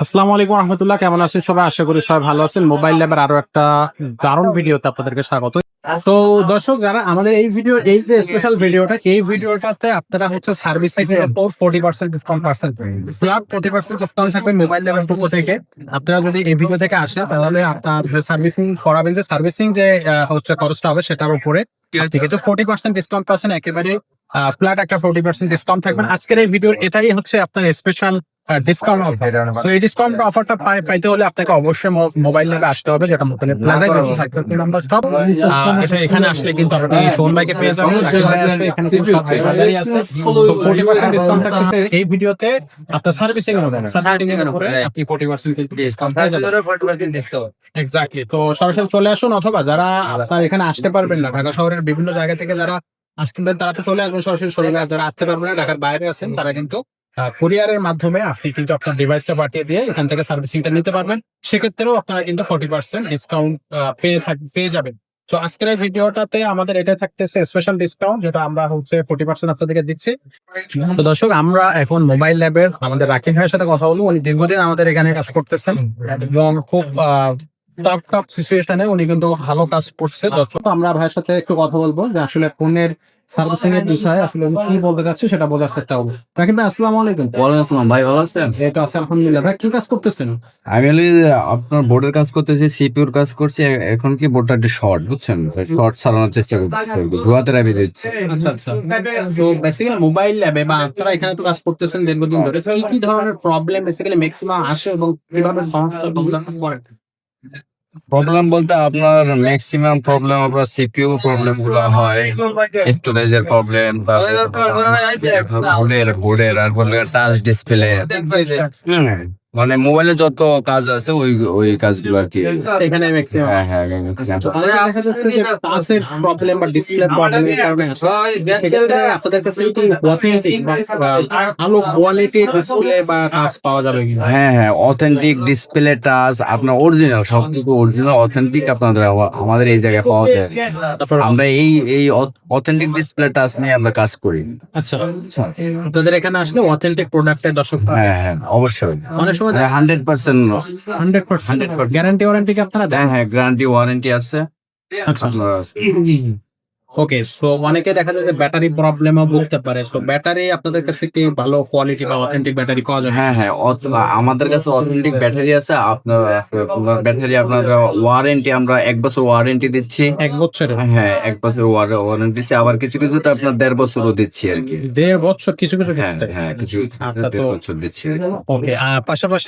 আসসালামু আলাইকুম রহমতুল্লাহ, কেমন আছেন সবাই? আশা করি সবাই ভালো আছেন। মোবাইল ল্যাবের আরো একটা দারুণ ভিডিওতে আপনাদেরকে স্বাগত। তো দর্শক, যারা আমাদের এই যে স্পেশাল ভিডিওটা, এই ভিডিওটাতে আপনারা হচ্ছে সার্ভিসিং এর উপর 40% ডিসকাউন্ট পাচ্ছেন। ফ্ল্যাট 40% ডিসকাউন্ট থাকবে মোবাইল ল্যাবের পক্ষ থেকে। আপনারা যদি এই ভিডিও থেকে আসেন তাহলে আপনার যে সার্ভিসিং করাবেন, যে সার্ভিসিং যে হচ্ছে খরচটা হবে সেটার উপরে থেকে তো 40% ডিসকাউন্ট পাচ্ছেন। একেবারে ফ্ল্যাট একটা 40% ডিসকাউন্ট থাকবেন। আজকের এই ভিডিওর এটাই হচ্ছে আপনার স্পেশাল ডিসকাউন্ট অফার। তো এই ডিসকাউন্ট অফারটা পাইতে হলে আপনাকে অবশ্যই মোবাইল ল্যাবে আসতে হবে, যেটা মোবাইল প্লাজায় নাম্বার স্টপ। এটা এখানে আসলে কিন্তু আপনি সোহন ভাইকে পেয়ে যাবেন। এখানে কোনো সব ব্যাটারি আছে। So 40% ডিসকাউন্ট থাকতেছে এই ভিডিওতে। আপনার সার্ভিসিং এর উপরে আপনি 40% ডিসকাউন্ট পেয়ে যাবেন। এক্স্যাক্টলি। তো সরাসরি চলে আসুন, অথবা যারা আপনার এখানে আসতে পারবেন না, ঢাকা শহরের বিভিন্ন জায়গা থেকে যারা আসতে পারেন তারা তো চলে আসবেন সরাসরি শোরুমে। আর যারা আসতে পারবেন না, ঢাকার বাইরে আছেন, তারা কিন্তু কুরিয়ারের মাধ্যমে আপনি কিন্তু আপনার ডিভাইসটা পাঠিয়ে দিয়ে এখান থেকে সার্ভিসিংটা নিতে পারবেন। সেক্ষেত্রেও আপনারা কিন্তু 40% ডিসকাউন্ট পেয়ে যাবেন। তো আজকের এই ভিডিওটাতে আমাদের এটা থাকতেছে স্পেশাল ডিসকাউন্ট, যেটা আমরা হচ্ছে 40% আপনাদেরকে দিচ্ছি। তো দর্শক, আমরা এখন মোবাইল ল্যাবের আমাদের রাকিব ভাইয়ের সাথে কথা বলবো। উনি দীর্ঘদিন আমাদের এখানে কাজ করতেছেন এবং খুব টাফ সিচুয়েশনে উনি কিন্তু ভালো কাজ করছে। দর্শক, আমরা ভাইয়ের সাথে একটু কথা বলবো যে আসলে ফোনের সার্ভিসিং এর বিষয়ে আসলে উনি কি বলতে চাচ্ছে সেটা বোঝার চেষ্টা করবো। রাকিব ভাই, আসসালামু আলাইকুম। ওয়ালাইকুম আসসালাম ভাই, ভালো আছেন? এই তো আছে আলহামদুলিল্লাহ। ভাই কি কাজ করতেছেন? আমি হলি আপনার বোর্ডের কাজ করতেছি, সিপিউর কাজ করছি। এখন কি বোর্ডটা একটু শর্ট, বুঝছেন? শর্ট সারানোর চেষ্টা করতেছি, ধোয়াতে রাখি দিচ্ছি। আচ্ছা আচ্ছা। তো বেসিক্যালি মোবাইল ল্যাবে বা আপনারা এখানে তো কাজ করতেছেন দীর্ঘদিন ধরে, কি কি ধরনের প্রবলেম বেসিক্যালি ম্যাক্সিমাম আসে এবং কিভাবে সমস্যার সমাধান করেন? প্রবলেম বলতে আপনার ম্যাক্সিমাম প্রবলেম আপনার সিপিইউ প্রবলেম গুলো হয়, স্টোরেজের প্রবলেম, বোর্ডের আর বললে টাচ ডিসপ্লে, মানে মোবাইলে যত কাজ আছে ওই ওই কাজগুলো আর কি এখানে ম্যাক্সিমাম। হ্যাঁ হ্যাঁ maximum। অনেক দেখা যাচ্ছে যে টাচের প্রবলেম বা ডিসপ্লে প্রবলেমের কারণে আসে। সেক্ষেত্রে আপনাদের কাছে কি অথেন্টিক বা ভালো কোয়ালিটির ডিসপ্লে বা টাচ পাওয়া যাবে কিনা? হ্যাঁ হ্যাঁ, অথেন্টিক ডিসপ্লে টাচ আপনার অরিজিনাল, সবকিছু অরিজিনাল অথেন্টিক আপনাদের আমাদের এই জায়গায় পাওয়া যায়। তারপর আমরা এই অথেন্টিক ডিসপ্লে টাচ নিয়ে আমরা কাজ করি। আচ্ছা, আপনাদের এখানে আসলে অথেন্টিক প্রোডাক্টের দর্শক হ্যাঁ হ্যাঁ, অবশ্যই। অনেক সময় 100% 100% গ্যারান্টি ওয়ারেন্টি কি আপনারা দেন? হ্যাঁ হ্যাঁ, গ্যারান্টি ওয়ারেন্টি আছে। আচ্ছা, আপনার ওকে। সো অনেকে দেখা যায় যে ব্যাটারি প্রবলেমও ভুগতে পারে। তো ব্যাটারি আপনাদের কাছে কি ভালো কোয়ালিটি বা অথেন্টিক ব্যাটারি পাওয়া যাবে? হ্যাঁ হ্যাঁ, আমাদের কাছে অথেন্টিক ব্যাটারি আছে। আপনার ব্যাটারি আপনার ওয়ারেন্টি আমরা 1 বছর ওয়ারেন্টি দিচ্ছি। 1 বছরের? হ্যাঁ, 1 বছর ওয়ারেন্টি দিচ্ছি। আবার কিছু কিছুতে আপনার 1.5 বছরও দিচ্ছি আর কি। 1.5 বছর কিছু কিছু হ্যাঁ ক্ষেত্রে? হ্যাঁ, কিছু আচ্ছা, তো 1.5 বছর দিচ্ছি। ওকে। পাশাপাশি